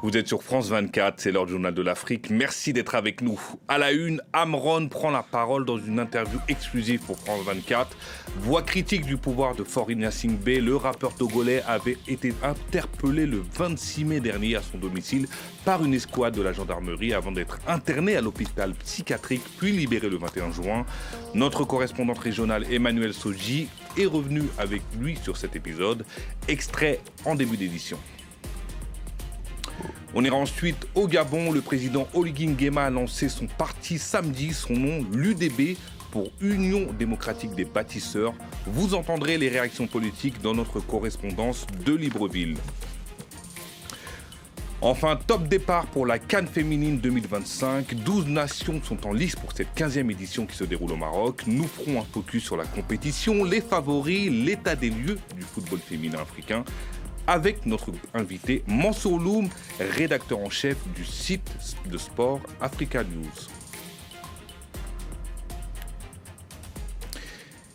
Vous êtes sur France 24, c'est l'heure du journal de l'Afrique. Merci d'être avec nous. À la une, Amron prend la parole dans une interview exclusive pour France 24. Voix critique du pouvoir de Faure Gnassingbé, le rappeur togolais avait été interpellé le 26 mai dernier à son domicile par une escouade de la gendarmerie avant d'être interné à l'hôpital psychiatrique puis libéré le 21 juin. Notre correspondante régionale Emmanuel Soji est revenue avec lui sur cet épisode, extrait en début d'édition. On ira ensuite au Gabon. Le président Oligui Nguema a lancé son parti samedi, son nom l'UDB pour Union démocratique des bâtisseurs. Vous entendrez les réactions politiques dans notre correspondance de Libreville. Enfin, top départ pour la CAN féminine 2025. 12 nations sont en lice pour cette 15e édition qui se déroule au Maroc. Nous ferons un focus sur la compétition, les favoris, l'état des lieux du football féminin africain, avec notre invité Mansour Loum, rédacteur en chef du site de sport Africa News.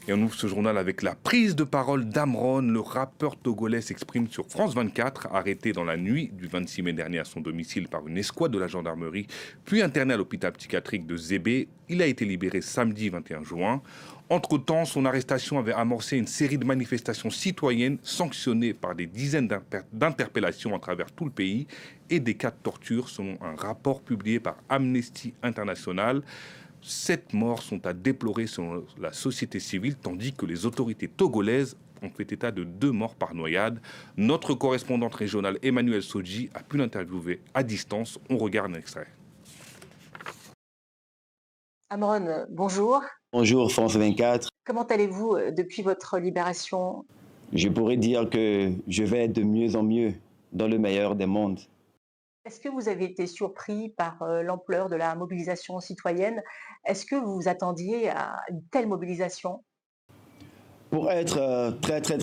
Et on ouvre ce journal avec la prise de parole d'Amron. Le rappeur togolais s'exprime sur France 24, arrêté dans la nuit du 26 mai dernier à son domicile par une escouade de la gendarmerie, puis interné à l'hôpital psychiatrique de Zébé. Il a été libéré samedi 21 juin. Entre-temps, son arrestation avait amorcé une série de manifestations citoyennes sanctionnées par des dizaines d'interpellations à travers tout le pays et des cas de torture, selon un rapport publié par Amnesty International. 7 morts sont à déplorer selon la société civile, tandis que les autorités togolaises ont fait état de 2 morts par noyade. Notre correspondante régionale Emmanuel Soji a pu l'interviewer à distance. On regarde un extrait. Amron, bonjour. Bonjour France 24. Comment allez-vous depuis votre libération? Je pourrais dire que je vais de mieux en mieux dans le meilleur des mondes. Est-ce que vous avez été surpris par l'ampleur de la mobilisation citoyenne? Est-ce que vous vous attendiez à une telle mobilisation? Pour être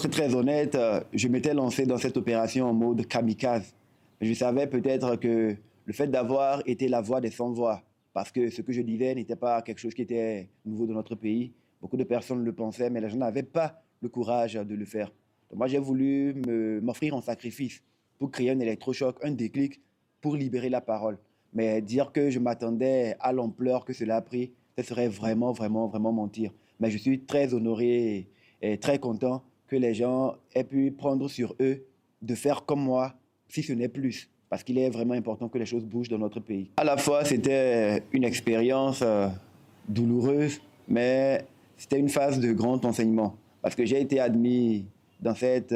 très honnête, je m'étais lancé dans cette opération en mode kamikaze. Je savais peut-être que le fait d'avoir été la voix des sans-voix, parce que ce que je disais n'était pas quelque chose qui était nouveau dans notre pays. Beaucoup de personnes le pensaient, mais les gens n'avaient pas le courage de le faire. Donc moi, j'ai voulu m'offrir en sacrifice pour créer un électrochoc, un déclic, pour libérer la parole. Mais dire que je m'attendais à l'ampleur que cela a pris, ce serait vraiment mentir. Mais je suis très honoré et très content que les gens aient pu prendre sur eux de faire comme moi, si ce n'est plus. Parce qu'il est vraiment important que les choses bougent dans notre pays. À la fois, c'était une expérience douloureuse, mais c'était une phase de grand enseignement. Parce que j'ai été admis dans cet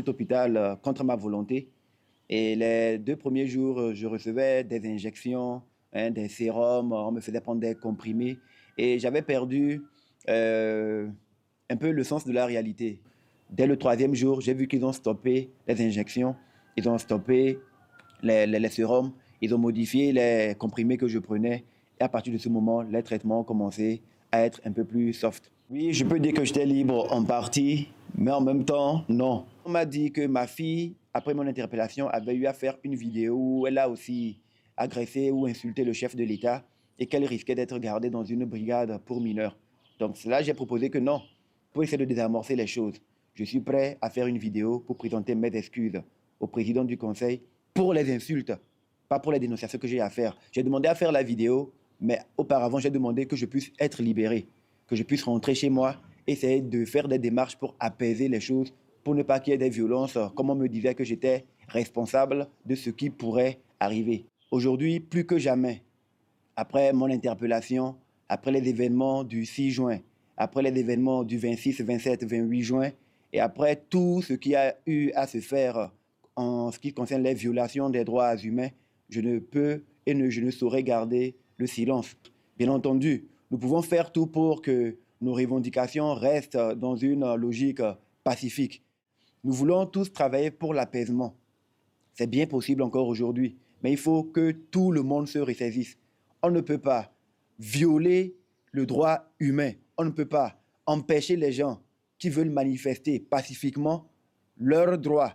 hôpital contre ma volonté. Et les 2 premiers jours, je recevais des injections, des sérums, on me faisait prendre des comprimés. Et j'avais perdu un peu le sens de la réalité. Dès le 3e jour, j'ai vu qu'ils ont stoppé les injections, ils ont stoppé les sérums, ils ont modifié les comprimés que je prenais. Et à partir de ce moment, les traitements ont commencé à être un peu plus soft. Oui, je peux dire que j'étais libre en partie, mais en même temps, non. On m'a dit que ma fille, après mon interpellation, avait eu à faire une vidéo où elle a aussi agressé ou insulté le chef de l'État et qu'elle risquait d'être gardée dans une brigade pour mineurs. Donc là, j'ai proposé que non, pour essayer de désamorcer les choses. Je suis prêt à faire une vidéo pour présenter mes excuses au président du Conseil pour les insultes, pas pour les dénonciations que j'ai à faire. J'ai demandé à faire la vidéo, mais auparavant, j'ai demandé que je puisse être libéré, que je puisse rentrer chez moi, essayer de faire des démarches pour apaiser les choses, pour ne pas qu'il y ait des violences, comme on me disait que j'étais responsable de ce qui pourrait arriver. Aujourd'hui, plus que jamais, après mon interpellation, après les événements du 6 juin, après les événements du 26, 27, 28 juin, et après tout ce qui a eu à se faire en ce qui concerne les violations des droits humains, je ne peux et je ne saurais garder le silence. Bien entendu, nous pouvons faire tout pour que nos revendications restent dans une logique pacifique. Nous voulons tous travailler pour l'apaisement. C'est bien possible encore aujourd'hui, mais il faut que tout le monde se ressaisisse. On ne peut pas violer le droit humain. On ne peut pas empêcher les gens qui veulent manifester pacifiquement leurs droits,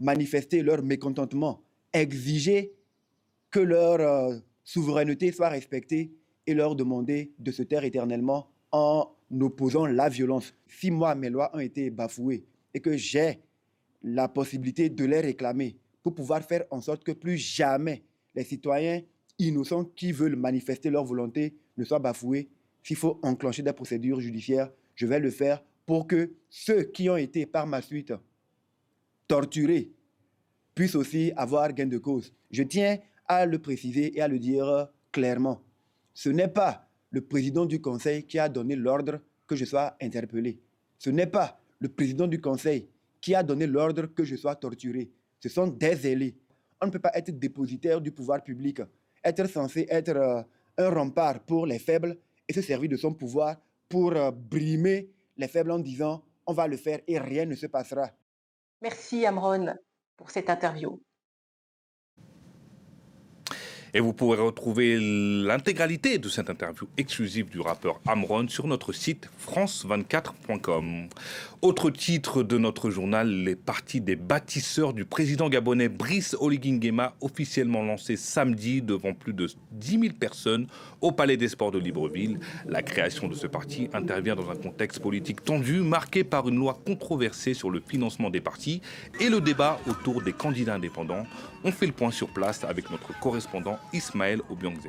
manifester leur mécontentement, exiger que leur souveraineté soit respectée et leur demander de se taire éternellement en opposant la violence. Si moi, mes lois ont été bafouées et que j'ai la possibilité de les réclamer pour pouvoir faire en sorte que plus jamais les citoyens innocents qui veulent manifester leur volonté ne soient bafoués. S'il faut enclencher des procédures judiciaires, je vais le faire pour que ceux qui ont été par ma suite torturés puissent aussi avoir gain de cause. Je tiens à le préciser et à le dire clairement. Ce n'est pas le président du Conseil qui a donné l'ordre que je sois interpellé. Ce n'est pas le président du Conseil qui a donné l'ordre que je sois torturé. Ce sont des ailés. On ne peut pas être dépositaire du pouvoir public, être censé être un rempart pour les faibles et se servir de son pouvoir pour brimer les faibles en disant « on va le faire et rien ne se passera ». Merci Amron pour cette interview. Et vous pourrez retrouver l'intégralité de cette interview exclusive du rappeur Amron sur notre site france24.com. Autre titre de notre journal, les partis des bâtisseurs du président gabonais Brice Oligui Nguema, officiellement lancé samedi devant plus de 10 000 personnes au Palais des Sports de Libreville. La création de ce parti intervient dans un contexte politique tendu, marqué par une loi controversée sur le financement des partis et le débat autour des candidats indépendants. On fait le point sur place avec notre correspondant Ismaël Obiangze.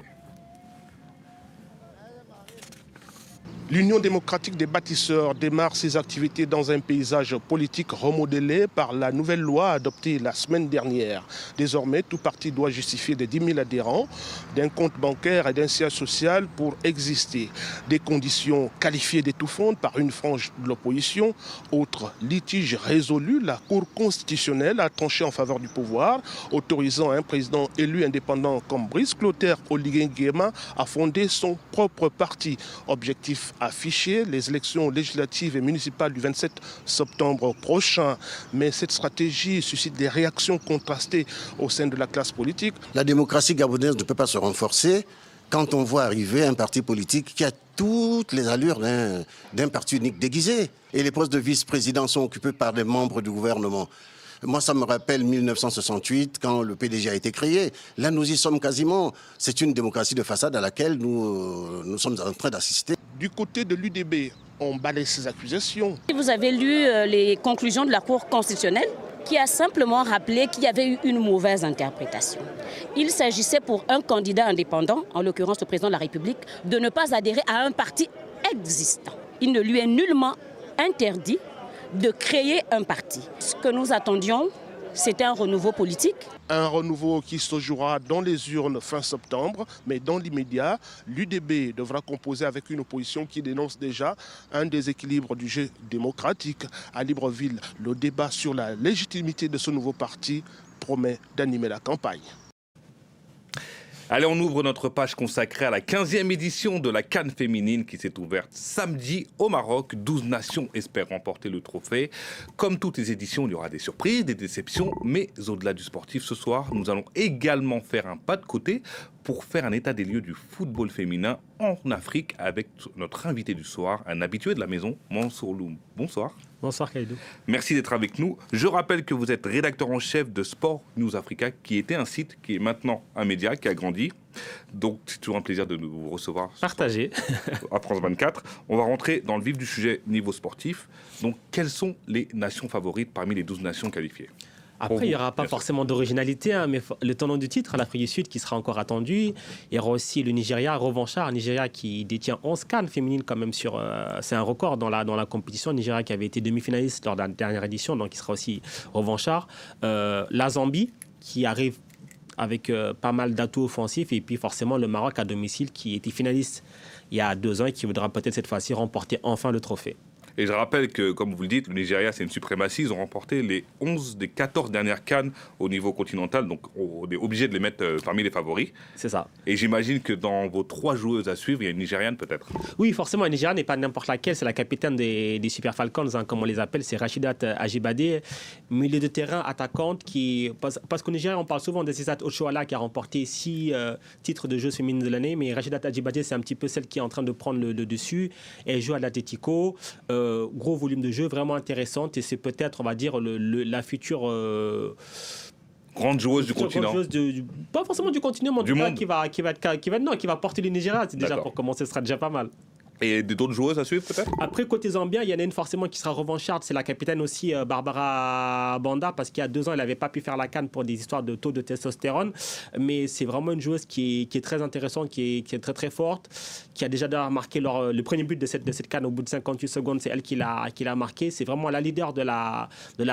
L'Union démocratique des bâtisseurs démarre ses activités dans un paysage politique remodelé par la nouvelle loi adoptée la semaine dernière. Désormais, tout parti doit justifier des 10 000 adhérents, d'un compte bancaire et d'un siège social pour exister. Des conditions qualifiées d'étouffantes par une frange de l'opposition. Autre litige résolu, la Cour constitutionnelle a tranché en faveur du pouvoir, autorisant un président élu indépendant comme Brice Clotaire Oligui Nguema à fonder son propre parti. Objectif affiché, les élections législatives et municipales du 27 septembre prochain. Mais cette stratégie suscite des réactions contrastées au sein de la classe politique. La démocratie gabonaise ne peut pas se renforcer quand on voit arriver un parti politique qui a toutes les allures d'un parti unique déguisé. Et les postes de vice-président sont occupés par des membres du gouvernement. Moi, ça me rappelle 1968, quand le PDG a été créé. Là, nous y sommes quasiment. C'est une démocratie de façade à laquelle nous sommes en train d'assister. Du côté de l'UDB, on balaie ces accusations. Vous avez lu les conclusions de la Cour constitutionnelle qui a simplement rappelé qu'il y avait eu une mauvaise interprétation. Il s'agissait pour un candidat indépendant, en l'occurrence le président de la République, de ne pas adhérer à un parti existant. Il ne lui est nullement interdit de créer un parti. Ce que nous attendions, c'était un renouveau politique. Un renouveau qui se jouera dans les urnes fin septembre, mais dans l'immédiat, l'UDB devra composer avec une opposition qui dénonce déjà un déséquilibre du jeu démocratique. À Libreville, le débat sur la légitimité de ce nouveau parti promet d'animer la campagne. Allez, on ouvre notre page consacrée à la 15e édition de la CAN féminine qui s'est ouverte samedi au Maroc. 12 nations espèrent remporter le trophée. Comme toutes les éditions, il y aura des surprises, des déceptions, mais au-delà du sportif, ce soir, nous allons également faire un pas de côté pour faire un état des lieux du football féminin en Afrique avec notre invité du soir, un habitué de la maison, Mansour Loum. Bonsoir. Bonsoir Kaïdou. Merci d'être avec nous. Je rappelle que vous êtes rédacteur en chef de Sport News Africa, qui était un site, qui est maintenant un média, qui a grandi. Donc c'est toujours un plaisir de vous recevoir. Partagé. À France 24. On va rentrer dans le vif du sujet niveau sportif. Donc quelles sont les nations favorites parmi les 12 nations qualifiées ? Après, il n'y aura pas forcément d'originalité, hein, mais le tenant du titre, l'Afrique du Sud, qui sera encore attendu. Il y aura aussi le Nigeria, revanchard. Un Nigeria qui détient 11 CAN féminines quand même. C'est un record dans la compétition. Le Nigeria qui avait été demi-finaliste lors de la dernière édition, donc il sera aussi revanchard. La Zambie, qui arrive avec pas mal d'atouts offensifs. Et puis forcément, le Maroc à domicile, qui était finaliste il y a 2 ans et qui voudra peut-être cette fois-ci remporter enfin le trophée. Et je rappelle que, comme vous le dites, le Nigeria, c'est une suprématie. Ils ont remporté les 11 des 14 dernières CAN au niveau continental. Donc, on est obligé de les mettre parmi les favoris. C'est ça. Et j'imagine que dans vos 3 joueuses à suivre, il y a une Nigériane peut-être. Oui, forcément, une Nigériane n'est pas n'importe laquelle. C'est la capitaine des Super Falcons, hein, comme on les appelle. C'est Rachidat Ajibade, milieu de terrain attaquante. Parce qu'au Nigeria, on parle souvent de César Ochoala qui a remporté 6 titres de jeux féminines de l'année. Mais Rachidat Ajibade, c'est un petit peu celle qui est en train de prendre le dessus. Elle joue à l'Atlético. Gros volume de jeu, vraiment intéressante, et c'est peut-être, on va dire, la future grande joueuse du continent. Pas forcément du continent, mais en tout cas qui va porter le Nigeria. C'est déjà, pour commencer, ce sera déjà pas mal. Et d'autres joueuses à suivre peut-être? Après, côté Zambien, il y en a une forcément qui sera revancharde, c'est la capitaine aussi, Barbara Banda, parce qu'il y a 2 ans, elle n'avait pas pu faire la CAN pour des histoires de taux de testostérone. Mais c'est vraiment une joueuse qui est très intéressante, qui est très très forte, qui a déjà marqué le premier but de cette CAN au bout de 58 secondes, c'est elle qui l'a marqué. C'est vraiment la leader de la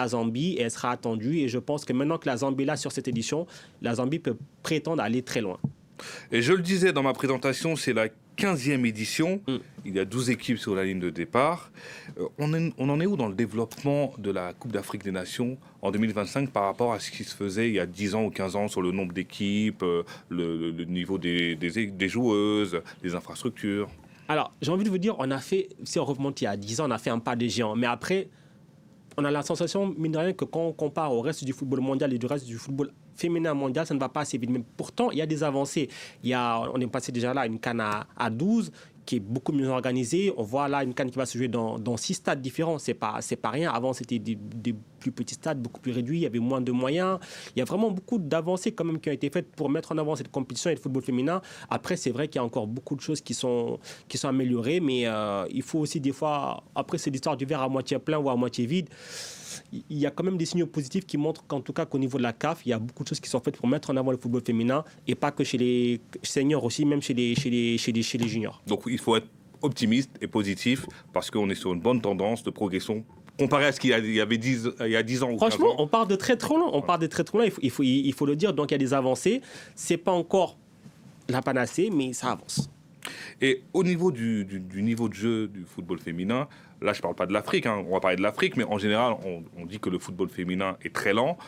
Zambie et elle sera attendue. Et je pense que maintenant que la Zambie est là sur cette édition, la Zambie peut prétendre aller très loin. Et je le disais dans ma présentation, c'est la 15e édition. Il y a 12 équipes sur la ligne de départ. On en est où dans le développement de la Coupe d'Afrique des Nations en 2025 par rapport à ce qui se faisait il y a 10 ans ou 15 ans sur le nombre d'équipes, le niveau des joueuses, les infrastructures? Alors, j'ai envie de vous dire, si on remonte il y a 10 ans, on a fait un pas des géants. Mais après, on a la sensation, mine de rien, que quand on compare au reste du football mondial et du reste du football féminin mondial, ça ne va pas assez vite. Mais pourtant, il y a des avancées. On est passé déjà là à une CAN à 12 qui est beaucoup mieux organisée. On voit là une CAN qui va se jouer dans 6 stades différents. C'est pas rien. Avant, c'était des plus petits stades, beaucoup plus réduits. Il y avait moins de moyens. Il y a vraiment beaucoup d'avancées quand même qui ont été faites pour mettre en avant cette compétition et le football féminin. Après, c'est vrai qu'il y a encore beaucoup de choses qui sont améliorées. Mais il faut aussi des fois... Après, c'est l'histoire du verre à moitié plein ou à moitié vide. Il y a quand même des signaux positifs qui montrent qu'au niveau de la CAF, il y a beaucoup de choses qui sont faites pour mettre en avant le football féminin et pas que chez les seniors aussi, même chez les juniors. Donc il faut être optimiste et positif parce qu'on est sur une bonne tendance de progression comparé à ce qu'il y avait il y a 10 ans. Franchement, on part de très très loin. Il faut le dire. Donc il y a des avancées. C'est pas encore la panacée, mais ça avance. Et au niveau du niveau de jeu du football féminin, là je ne parle pas de l'Afrique, on va parler de l'Afrique, mais en général on dit que le football féminin est très lent.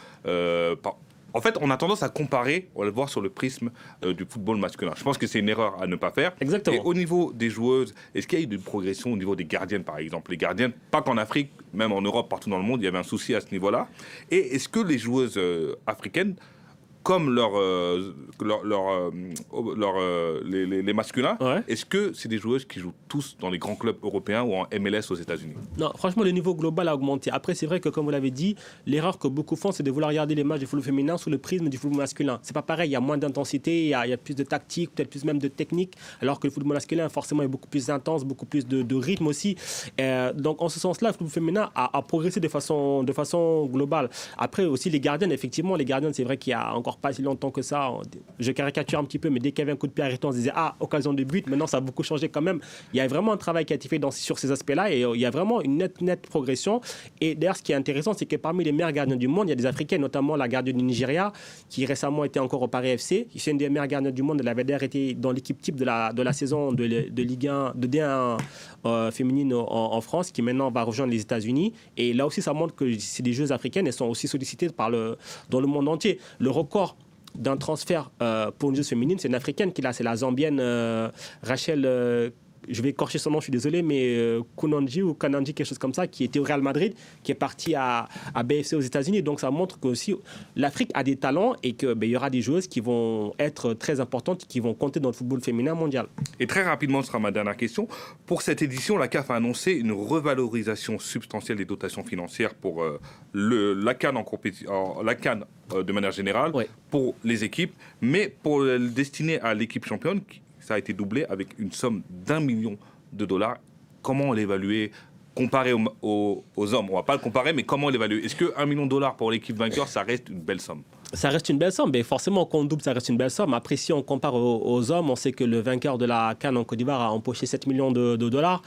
En fait, on a tendance à comparer, on va le voir sur le prisme du football masculin. Je pense que c'est une erreur à ne pas faire. Exactement. Et au niveau des joueuses, est-ce qu'il y a eu une progression au niveau des gardiennes, par exemple? Les gardiennes, pas qu'en Afrique, même en Europe, partout dans le monde, il y avait un souci à ce niveau-là. Et est-ce que les joueuses africaines, comme les masculins, ouais. Est-ce que c'est des joueuses qui jouent tous dans les grands clubs européens ou en MLS aux États-Unis? Non, franchement, le niveau global a augmenté. Après, c'est vrai que, comme vous l'avez dit, l'erreur que beaucoup font, c'est de vouloir regarder les matchs du football féminin sous le prisme du football masculin. C'est pas pareil, il y a moins d'intensité, il y a plus de tactique, peut-être plus même de technique, alors que le football masculin, forcément, est beaucoup plus intense, beaucoup plus de rythme aussi. Donc, en ce sens-là, le football féminin a progressé de façon globale. Après, aussi, les gardiennes, effectivement, c'est vrai qu'il y a encore pas si longtemps que ça, je caricature un petit peu, mais dès qu'il y avait un coup de pied arrêté, on se disait occasion de but. Maintenant, ça a beaucoup changé quand même. Il y a vraiment un travail qui a été fait sur ces aspects-là et il y a vraiment une nette progression. Et d'ailleurs, ce qui est intéressant, c'est que parmi les meilleurs gardiens du monde, il y a des Africains, notamment la gardienne du Nigeria, qui récemment était encore au Paris FC. C'est une des meilleures gardiennes du monde. Elle avait d'ailleurs été dans l'équipe type de la saison de Ligue 1, de D1 féminine en France, qui maintenant va rejoindre les États-Unis. Et là aussi, ça montre que c'est des joueuses africaines. Elles sont aussi sollicitées dans le monde entier. Le record d'un transfert pour une joueuse féminine, c'est une africaine qui l'a, c'est la Zambienne Rachel, je vais écorcher son nom, je suis désolé, mais Kunanji ou Kananji, quelque chose comme ça, qui était au Real Madrid, qui est parti à BFC aux États-Unis. Donc ça montre que aussi l'Afrique a des talents et qu'il y aura des joueuses qui vont être très importantes, qui vont compter dans le football féminin mondial. Et très rapidement, ce sera ma dernière question. Pour cette édition, la CAF a annoncé une revalorisation substantielle des dotations financières pour la CAN de manière générale, ouais. Pour les équipes, mais pour destiner à l'équipe championne, ça a été doublé avec une somme d'1 million de dollars. Comment l'évaluer comparé aux hommes? On ne va pas le comparer, mais comment l'évaluer? Est-ce que 1 million de dollars pour l'équipe vainqueur, ça reste une belle somme? Ça reste une belle somme, mais forcément, quand on double, ça reste une belle somme. Après, si on compare aux hommes, on sait que le vainqueur de la CAN en Côte d'Ivoire a empoché 7 millions de dollars.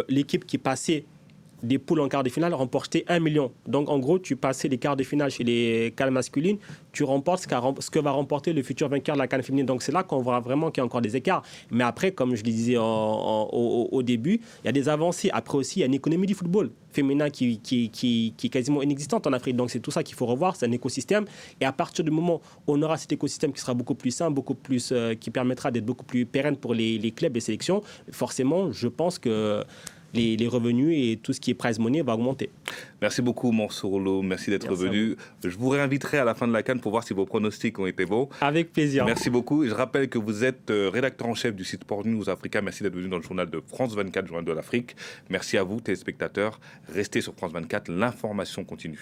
L'équipe qui passait des poules en quart de finale remportaient 1 million. Donc, en gros, tu passais les quarts de finale chez les CAN masculines, tu remportes ce que va remporter le futur vainqueur de la CAN féminine. Donc, c'est là qu'on voit vraiment qu'il y a encore des écarts. Mais après, comme je le disais au début, il y a des avancées. Après aussi, il y a une économie du football féminin qui est quasiment inexistante en Afrique. Donc, c'est tout ça qu'il faut revoir. C'est un écosystème. Et à partir du moment où on aura cet écosystème qui sera beaucoup plus sain, qui permettra d'être beaucoup plus pérenne pour les clubs et sélections, forcément, je pense que les revenus et tout ce qui est prize money va augmenter. Merci beaucoup, Mansour Lo. Merci d'être venu. Je vous réinviterai à la fin de la CAN pour voir si vos pronostics ont été bons. Avec plaisir. Merci beaucoup. Et je rappelle que vous êtes rédacteur en chef du site Sport News Africa. Merci d'être venu dans le journal de France 24, journal de l'Afrique. Merci à vous, téléspectateurs. Restez sur France 24. L'information continue.